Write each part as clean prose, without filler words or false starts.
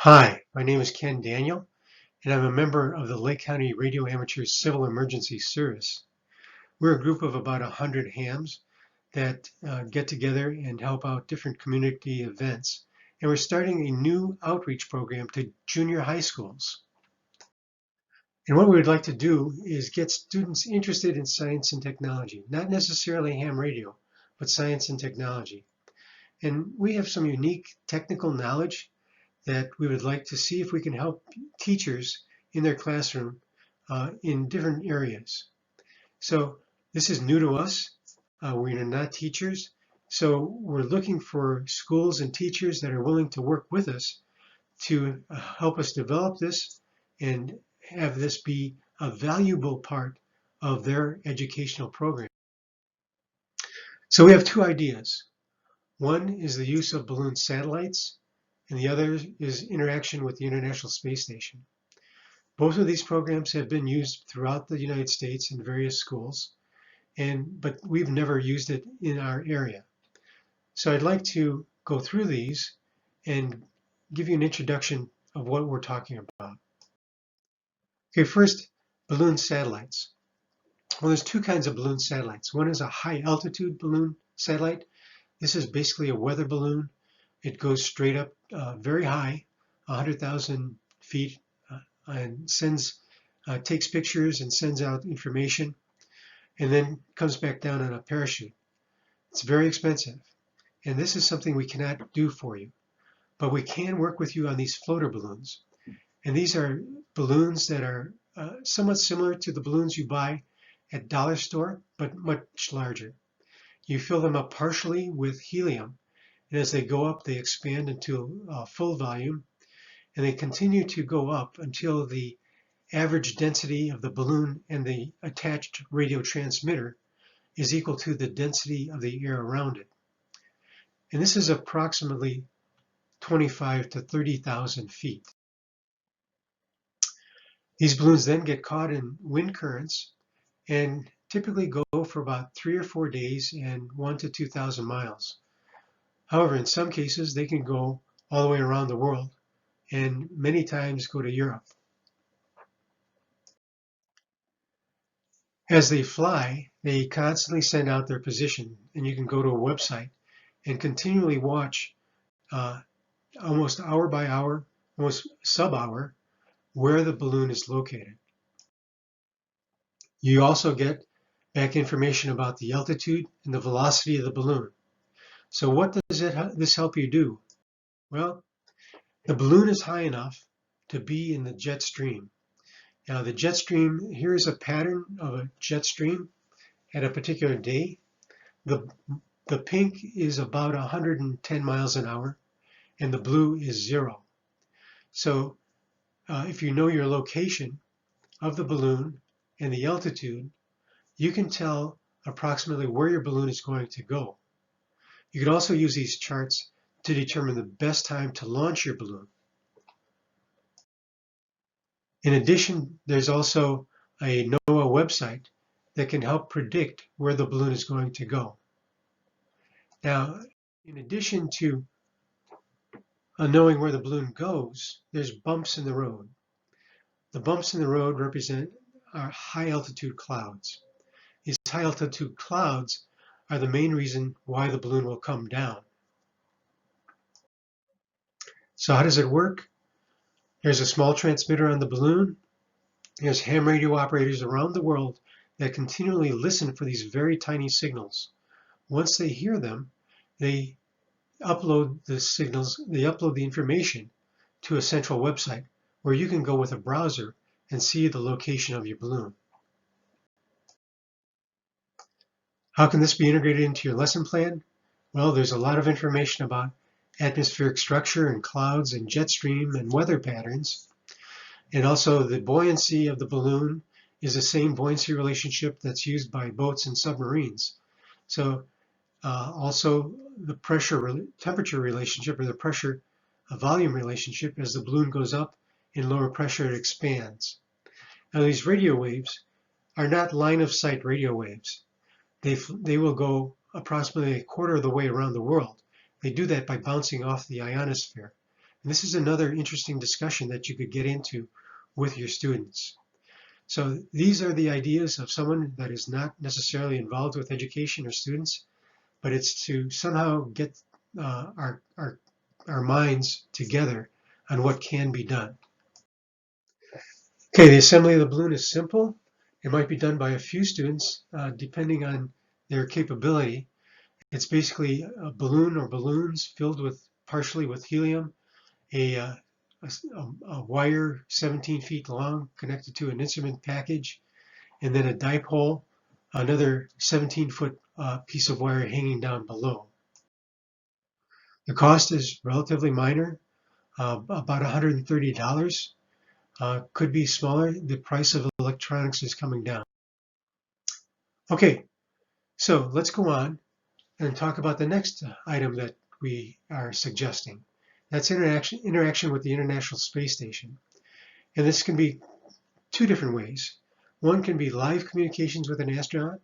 Hi, my name is Ken Daniel, and I'm a member of the Lake County Radio Amateur Civil Emergency Service. We're a group of about 100 hams that get together and help out different community events. And we're starting a new outreach program to junior high schools. And what we would like to do is get students interested in science and technology, not necessarily ham radio, but science and technology. And we have some unique technical knowledge that we would like to see if we can help teachers in their classroom in different areas. So this is new to us. We're not teachers. So we're looking for schools and teachers that are willing to work with us to help us develop this and have this be a valuable part of their educational program. So we have two ideas. One is the use of balloon satellites, and the other is interaction with the International Space Station. Both of these programs have been used throughout the United States in various schools, but we've never used it in our area. So I'd like to go through these and give you an introduction of what we're talking about. Okay, first, balloon satellites. Well, there's two kinds of balloon satellites. One is a high altitude balloon satellite. This is basically a weather balloon. It goes straight up very high, 100,000 feet, and takes pictures and sends out information, and then comes back down on a parachute. It's very expensive, and this is something we cannot do for you, but we can work with you on these floater balloons. And these are balloons that are somewhat similar to the balloons you buy at dollar store, but much larger. You fill them up partially with helium, and as they go up, they expand into full volume, and they continue to go up until the average density of the balloon and the attached radio transmitter is equal to the density of the air around it. And this is approximately 25 to 30,000 feet. These balloons then get caught in wind currents and typically go for about 3 or 4 days and 1 to 2,000 miles. However, in some cases, they can go all the way around the world and many times go to Europe. As they fly, they constantly send out their position, and you can go to a website and continually watch almost hour by hour, almost sub-hour, where the balloon is located. You also get back information about the altitude and the velocity of the balloon. So what does this help you do? Well, the balloon is high enough to be in the jet stream. Now the jet stream, here is a pattern of a jet stream at a particular day. The pink is about 110 miles an hour and the blue is 0. So if you know your location of the balloon and the altitude, you can tell approximately where your balloon is going to go. You can also use these charts to determine the best time to launch your balloon. In addition, there's also a NOAA website that can help predict where the balloon is going to go. Now, in addition to knowing where the balloon goes, there's bumps in the road. The bumps in the road represent our high altitude clouds. These high altitude clouds are the main reason why the balloon will come down. So how does it work? There's a small transmitter on the balloon. There's ham radio operators around the world that continually listen for these very tiny signals. Once they hear them, they upload the signals, they upload the information to a central website where you can go with a browser and see the location of your balloon. How can this be integrated into your lesson plan? Well, there's a lot of information about atmospheric structure and clouds and jet stream and weather patterns. And also the buoyancy of the balloon is the same buoyancy relationship that's used by boats and submarines. So also the pressure-temperature relationship, or the pressure-volume relationship, as the balloon goes up in lower pressure, it expands. Now these radio waves are not line-of-sight radio waves. They will go approximately a quarter of the way around the world. They do that by bouncing off the ionosphere. And this is another interesting discussion that you could get into with your students. So these are the ideas of someone that is not necessarily involved with education or students, but it's to somehow get our minds together on what can be done. Okay, the assembly of the balloon is simple. It might be done by a few students, depending on their capability. It's basically a balloon or balloons filled with partially with helium, a wire 17 feet long connected to an instrument package, and then a dipole, another 17-foot piece of wire hanging down below. The cost is relatively minor, about $130. Could be smaller. The price of electronics is coming down. Okay, so let's go on and talk about the next item that we are suggesting. That's interaction with the International Space Station. And this can be two different ways. One can be live communications with an astronaut,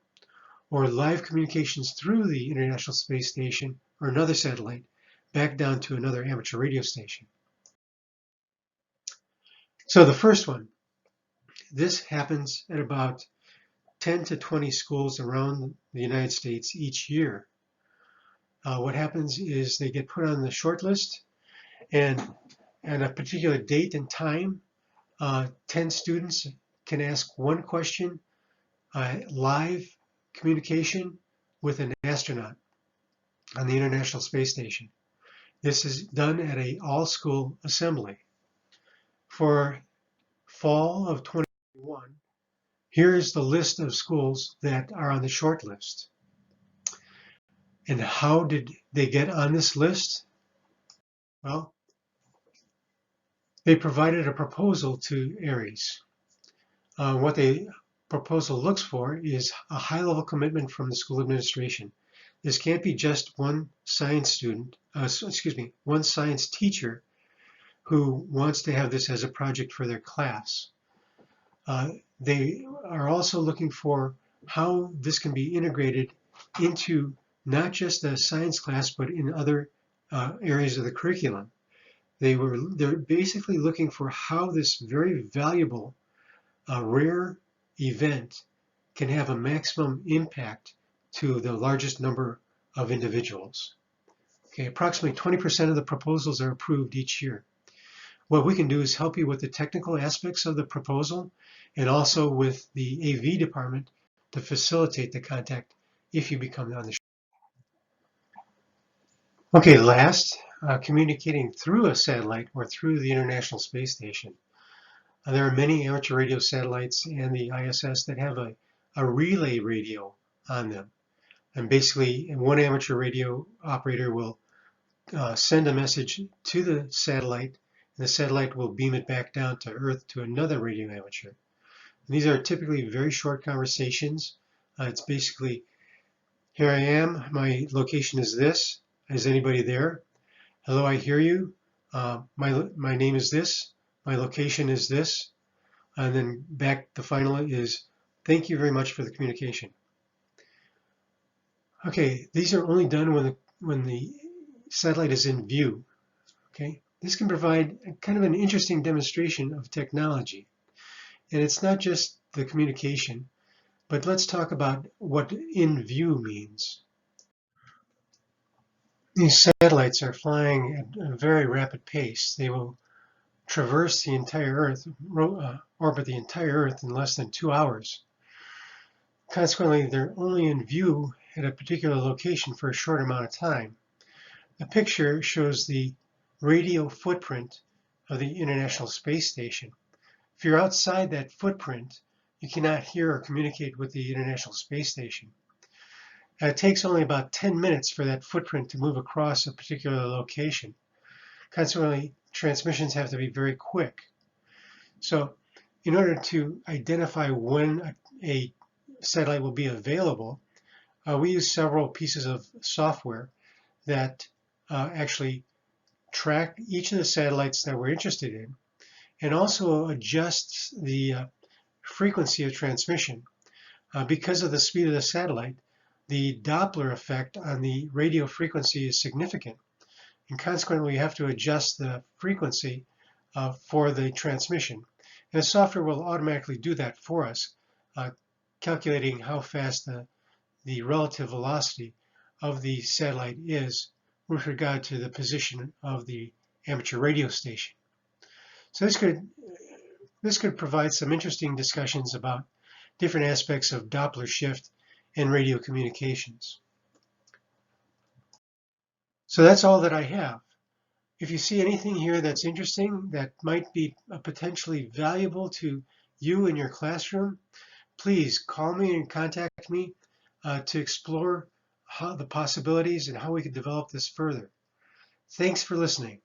or live communications through the International Space Station or another satellite back down to another amateur radio station. So the first one, this happens at about 10 to 20 schools around the United States each year. What happens is they get put on the short list, and at a particular date and time, 10 students can ask one question, live communication with an astronaut on the International Space Station. This is done at an all-school assembly. For fall of 2021, here's the list of schools that are on the short list. And how did they get on this list? Well, they provided a proposal to ARES. What the proposal looks for is a high-level commitment from the school administration. This can't be just one science student, one science teacher who wants to have this as a project for their class. They are also looking for how this can be integrated into not just the science class, but in other areas of the curriculum. They're basically looking for how this very valuable, rare event can have a maximum impact to the largest number of individuals. Okay, approximately 20% of the proposals are approved each year. What we can do is help you with the technical aspects of the proposal and also with the AV department to facilitate the contact if you become on the show. Okay, last, communicating through a satellite or through the International Space Station. There are many amateur radio satellites and the ISS that have a relay radio on them. And basically, one amateur radio operator will send a message to the satellite, and the satellite will beam it back down to Earth to another radio amateur. And these are typically very short conversations. It's basically, here I am, my location is this. Is anybody there? Hello, I hear you. My name is this. My location is this. And then back, the final is, thank you very much for the communication. Okay, these are only done when the satellite is in view. Okay, this can provide kind of an interesting demonstration of technology. And it's not just the communication, but let's talk about what in view means. These satellites are flying at a very rapid pace. They will traverse the entire Earth, orbit the entire Earth in less than 2 hours. Consequently, they're only in view at a particular location for a short amount of time. The picture shows the radio footprint of the International Space Station. If you're outside that footprint, you cannot hear or communicate with the International Space Station. It takes only about 10 minutes for that footprint to move across a particular location. Consequently, transmissions have to be very quick. So in order to identify when a satellite will be available, we use several pieces of software that actually track each of the satellites that we're interested in and also adjusts the frequency of transmission. Because of the speed of the satellite, the Doppler effect on the radio frequency is significant. and consequently we have to adjust the frequency for the transmission. And the software will automatically do that for us, calculating how fast the relative velocity of the satellite is with regard to the position of the amateur radio station. So this could provide some interesting discussions about different aspects of Doppler shift in radio communications. So that's all that I have. If you see anything here that's interesting that might be potentially valuable to you in your classroom, please call me and contact me to explore the possibilities and how we could develop this further. Thanks for listening.